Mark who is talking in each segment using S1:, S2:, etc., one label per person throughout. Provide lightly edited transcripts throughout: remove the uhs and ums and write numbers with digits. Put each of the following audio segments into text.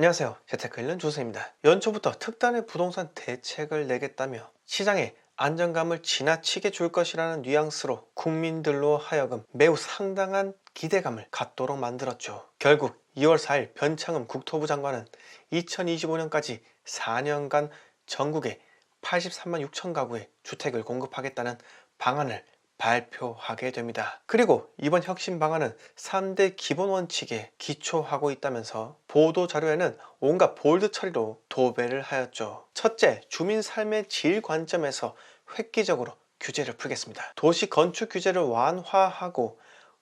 S1: 안녕하세요. 재테크일는 주세입니다. 연초부터 특단의 부동산 대책을 내겠다며 시장에 안정감을 지나치게 줄 것이라는 뉘앙스로 국민들로 하여금 매우 상당한 기대감을 갖도록 만들었죠. 결국 2월 4일 변창흠 국토부 장관은 2025년까지 4년간 전국에 83만 6천 가구의 주택을 공급하겠다는 방안을 발표하게 됩니다. 그리고 이번 혁신 방안은 3대 기본 원칙에 기초하고 있다면서 보도 자료에는 온갖 볼드 처리로 도배를 하였죠. 첫째, 주민 삶의 질 관점에서 획기적으로 규제를 풀겠습니다. 도시 건축 규제를 완화하고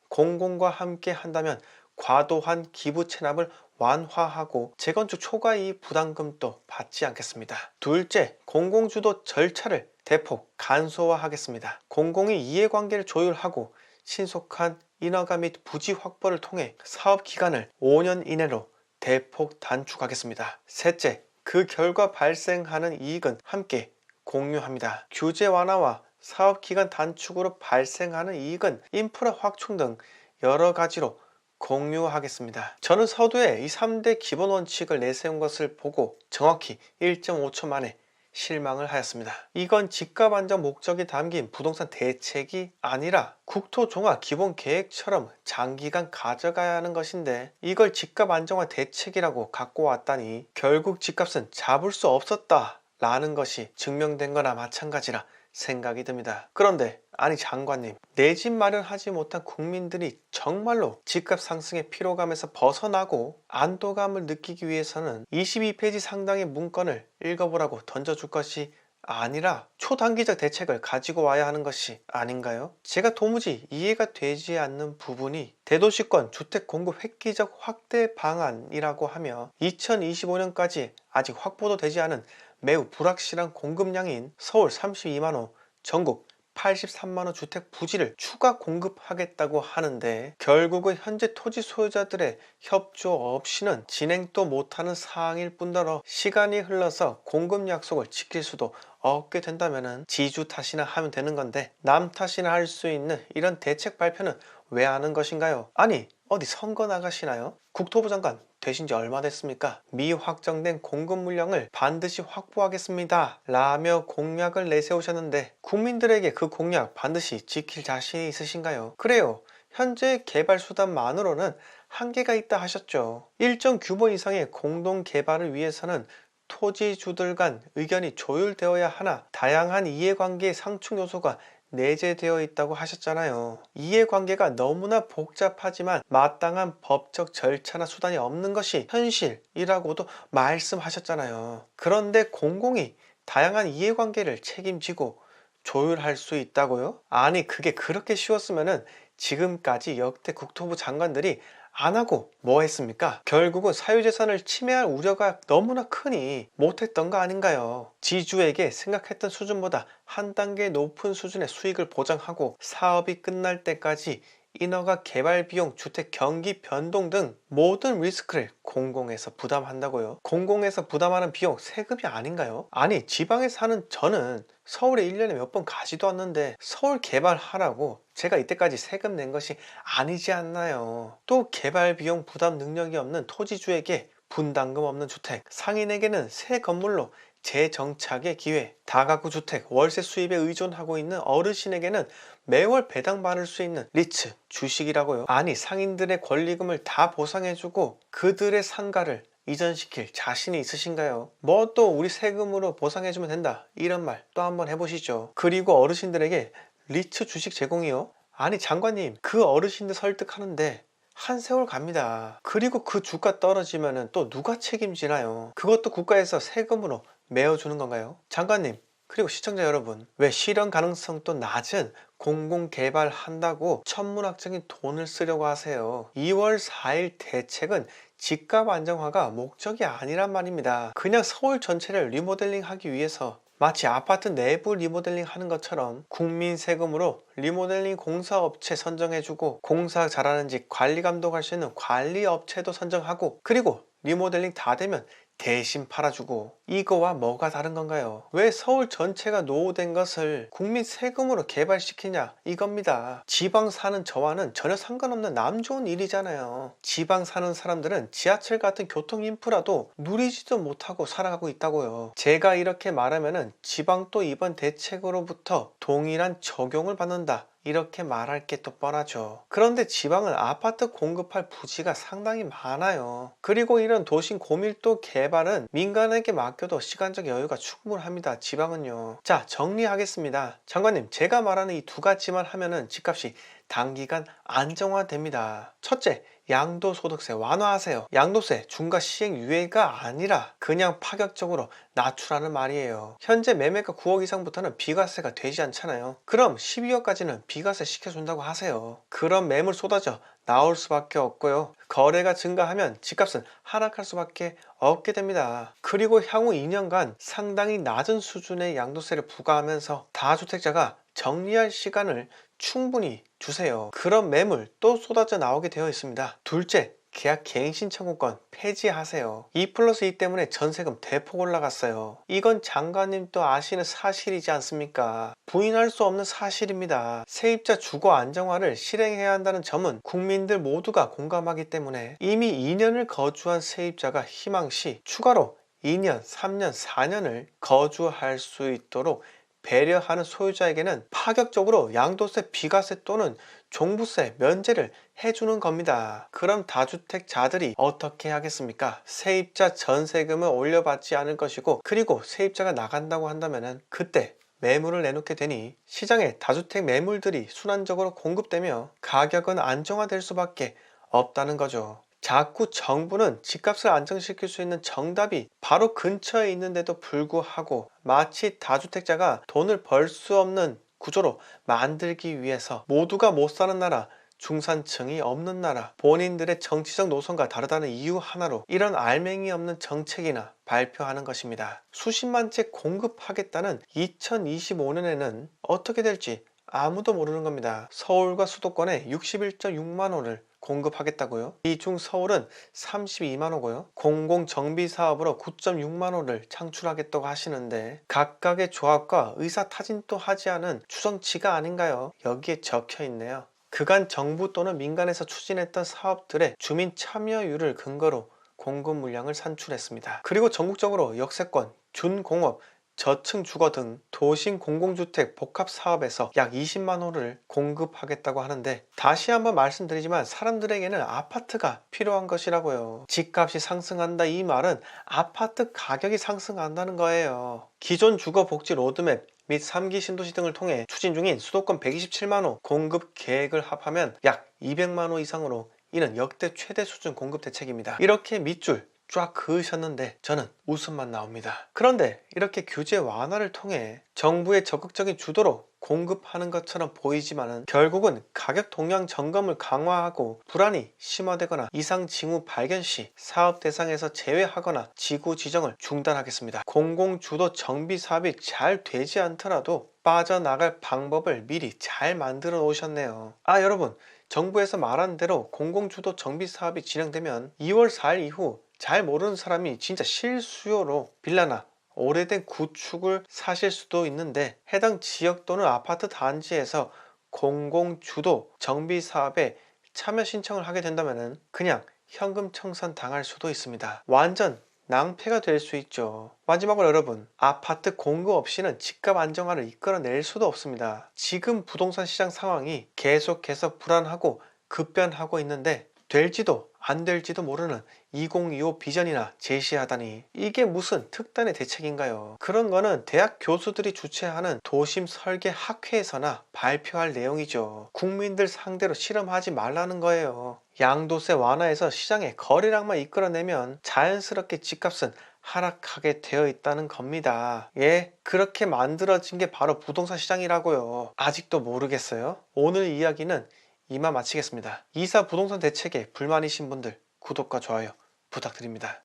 S1: 공공과 함께 한다면 과도한 기부 체납을 완화하고 재건축 초과이익 부담금도 받지 않겠습니다. 둘째, 공공주도 절차를 대폭 간소화하겠습니다. 공공이 이해관계를 조율하고 신속한 인허가 및 부지 확보를 통해 사업 기간을 5년 이내로 대폭 단축하겠습니다. 셋째, 그 결과 발생하는 이익은 함께 공유합니다. 규제 완화와 사업 기간 단축으로 발생하는 이익은 인프라 확충 등 여러 가지로 공유하겠습니다. 저는 서두에 이 3대 기본 원칙을 내세운 것을 보고 정확히 1.5초 만에 실망을 하였습니다. 이건 집값 안정 목적이 담긴 부동산 대책이 아니라 국토종합 기본계획처럼 장기간 가져가야 하는 것인데 이걸 집값 안정화 대책이라고 갖고 왔다니 결국 집값은 잡을 수 없었다 라는 것이 증명된 거나 마찬가지라 생각이 듭니다. 그런데 아니 장관님, 내 집 마련하지 못한 국민들이 정말로 집값 상승의 피로감에서 벗어나고 안도감을 느끼기 위해서는 22페이지 상당의 문건을 읽어보라고 던져줄 것이 아니라 초단기적 대책을 가지고 와야 하는 것이 아닌가요? 제가 도무지 이해가 되지 않는 부분이 대도시권 주택 공급 획기적 확대 방안이라고 하며 2025년까지 아직 확보도 되지 않은 매우 불확실한 공급량인 서울 32만호, 전국 83만호 주택 부지를 추가 공급하겠다고 하는데 결국은 현재 토지 소유자들의 협조 없이는 진행도 못하는 사항일 뿐더러 시간이 흘러서 공급 약속을 지킬 수도 없게 된다면 지주 탓이나 하면 되는 건데 남 탓이나 할 수 있는 이런 대책 발표는 왜 하는 것인가요? 아니 어디 선거 나가시나요? 국토부 장관 되신 지 얼마 됐습니까? 미확정된 공급 물량을 반드시 확보하겠습니다 라며 공약을 내세우셨는데 국민들에게 그 공약 반드시 지킬 자신이 있으신가요? 그래요, 현재 개발 수단만으로는 한계가 있다 하셨죠. 일정 규모 이상의 공동 개발을 위해서는 토지주들 간 의견이 조율되어야 하나 다양한 이해관계의 상충 요소가 내재되어 있다고 하셨잖아요. 이해관계가 너무나 복잡하지만 마땅한 법적 절차나 수단이 없는 것이 현실이라고도 말씀하셨잖아요. 그런데 공공이 다양한 이해관계를 책임지고 조율할 수 있다고요? 아니 그게 그렇게 쉬웠으면은 지금까지 역대 국토부 장관들이 안 하고 뭐 했습니까? 결국은 사유재산을 침해할 우려가 너무나 크니 못했던 거 아닌가요? 지주에게 생각했던 수준보다 한 단계 높은 수준의 수익을 보장하고 사업이 끝날 때까지 인허가 개발 비용, 주택 경기 변동 등 모든 리스크를 공공에서 부담한다고요? 공공에서 부담하는 비용 세금이 아닌가요? 아니 지방에 사는 저는 서울에 1년에 몇 번 가지도 않는데 서울 개발하라고 제가 이때까지 세금 낸 것이 아니지 않나요? 또 개발 비용 부담 능력이 없는 토지주에게 분담금 없는 주택, 상인에게는 새 건물로 재정착의 기회, 다가구 주택, 월세 수입에 의존하고 있는 어르신에게는 매월 배당받을 수 있는 리츠, 주식이라고요. 아니 상인들의 권리금을 다 보상해주고 그들의 상가를 이전시킬 자신이 있으신가요? 뭐 또 우리 세금으로 보상해주면 된다 이런 말 또 한번 해보시죠. 그리고 어르신들에게 리츠 주식 제공이요? 아니 장관님, 그 어르신들 설득하는데 한 세월 갑니다. 그리고 그 주가 떨어지면 또 누가 책임지나요? 그것도 국가에서 세금으로 메어주는 건가요? 장관님, 그리고 시청자 여러분, 왜 실현 가능성도 낮은 공공개발 한다고 천문학적인 돈을 쓰려고 하세요? 2월 4일 대책은 집값 안정화가 목적이 아니란 말입니다. 그냥 서울 전체를 리모델링 하기 위해서 마치 아파트 내부 리모델링 하는 것처럼 국민 세금으로 리모델링 공사업체 선정해주고 공사 잘하는지 관리 감독할 수 있는 관리업체도 선정하고 그리고 리모델링 다 되면 대신 팔아주고, 이거와 뭐가 다른 건가요? 왜 서울 전체가 노후된 것을 국민 세금으로 개발시키냐 이겁니다. 지방 사는 저와는 전혀 상관없는 남 좋은 일이잖아요. 지방 사는 사람들은 지하철 같은 교통 인프라도 누리지도 못하고 살아가고 있다고요. 제가 이렇게 말하면은 지방도 이번 대책으로부터 동일한 적용을 받는다, 이렇게 말할 게 또 뻔하죠. 그런데 지방은 아파트 공급할 부지가 상당히 많아요. 그리고 이런 도심 고밀도 개발은 민간에게 맡겨도 시간적 여유가 충분합니다. 지방은요. 자, 정리하겠습니다. 장관님, 제가 말하는 이 두 가지만 하면은 집값이 단기간 안정화됩니다. 첫째, 양도소득세 완화하세요. 양도세 중과 시행 유예가 아니라 그냥 파격적으로 낮추라는 말이에요. 현재 매매가 9억 이상부터는 비과세가 되지 않잖아요. 그럼 12억까지는 비과세 시켜준다고 하세요. 그럼 매물 쏟아져 나올 수밖에 없고요. 거래가 증가하면 집값은 하락할 수밖에 없게 됩니다. 그리고 향후 2년간 상당히 낮은 수준의 양도세를 부과하면서 다주택자가 정리할 시간을 충분히 주세요. 그런 매물 또 쏟아져 나오게 되어 있습니다. 둘째, 계약 갱신 청구권 폐지하세요. 2+2 때문에 전세금 대폭 올라갔어요. 이건 장관님도 아시는 사실이지 않습니까? 부인할 수 없는 사실입니다. 세입자 주거 안정화를 실행해야 한다는 점은 국민들 모두가 공감하기 때문에 이미 2년을 거주한 세입자가 희망시 추가로 2년, 3년, 4년을 거주할 수 있도록 배려하는 소유자에게는 파격적으로 양도세, 비과세 또는 종부세 면제를 해주는 겁니다. 그럼 다주택자들이 어떻게 하겠습니까? 세입자 전세금을 올려받지 않을 것이고, 그리고 세입자가 나간다고 한다면 그때 매물을 내놓게 되니 시장에 다주택 매물들이 순환적으로 공급되며 가격은 안정화될 수밖에 없다는 거죠. 자꾸 정부는 집값을 안정시킬 수 있는 정답이 바로 근처에 있는데도 불구하고 마치 다주택자가 돈을 벌 수 없는 구조로 만들기 위해서 모두가 못 사는 나라, 중산층이 없는 나라, 본인들의 정치적 노선과 다르다는 이유 하나로 이런 알맹이 없는 정책이나 발표하는 것입니다. 수십만 채 공급하겠다는 2025년에는 어떻게 될지 아무도 모르는 겁니다. 서울과 수도권에 61.6만 호를 공급하겠다고요? 이 중 서울은 32만 호고요. 공공정비사업으로 9.6만 호를 창출하겠다고 하시는데 각각의 조합과 의사타진도 하지 않은 추정치가 아닌가요? 여기에 적혀 있네요. 그간 정부 또는 민간에서 추진했던 사업들의 주민 참여율을 근거로 공급 물량을 산출했습니다. 그리고 전국적으로 역세권, 준공업, 저층 주거 등 도심 공공주택 복합 사업에서 약 20만 호를 공급하겠다고 하는데, 다시 한번 말씀드리지만 사람들에게는 아파트가 필요한 것이라고요. 집값이 상승한다 이 말은 아파트 가격이 상승한다는 거예요. 기존 주거복지 로드맵 및 3기 신도시 등을 통해 추진 중인 수도권 127만 호 공급 계획을 합하면 약 200만 호 이상으로 이는 역대 최대 수준 공급 대책입니다. 이렇게 밑줄 쫙 그으셨는데 저는 웃음만 나옵니다. 그런데 이렇게 규제 완화를 통해 정부의 적극적인 주도로 공급하는 것처럼 보이지만은 결국은 가격 동향 점검을 강화하고 불안이 심화되거나 이상 징후 발견 시 사업 대상에서 제외하거나 지구 지정을 중단하겠습니다. 공공주도 정비 사업이 잘 되지 않더라도 빠져나갈 방법을 미리 잘 만들어 놓으셨네요. 여러분, 정부에서 말한 대로 공공주도 정비 사업이 진행되면 2월 4일 이후 잘 모르는 사람이 진짜 실수요로 빌라나 오래된 구축을 사실 수도 있는데, 해당 지역 또는 아파트 단지에서 공공주도 정비사업에 참여 신청을 하게 된다면 그냥 현금 청산 당할 수도 있습니다. 완전 낭패가 될 수 있죠. 마지막으로 여러분, 아파트 공급 없이는 집값 안정화를 이끌어낼 수도 없습니다. 지금 부동산 시장 상황이 계속해서 불안하고 급변하고 있는데 될지도 안 될지도 모르는 2025 비전이나 제시하다니, 이게 무슨 특단의 대책인가요? 그런 거는 대학 교수들이 주최하는 도심 설계 학회에서나 발표할 내용이죠. 국민들 상대로 실험하지 말라는 거예요. 양도세 완화해서 시장에 거래량만 이끌어내면 자연스럽게 집값은 하락하게 되어 있다는 겁니다. 예, 그렇게 만들어진 게 바로 부동산 시장이라고요. 아직도 모르겠어요? 오늘 이야기는 이만 마치겠습니다. 이사 부동산 대책에 불만이신 분들 구독과 좋아요 부탁드립니다.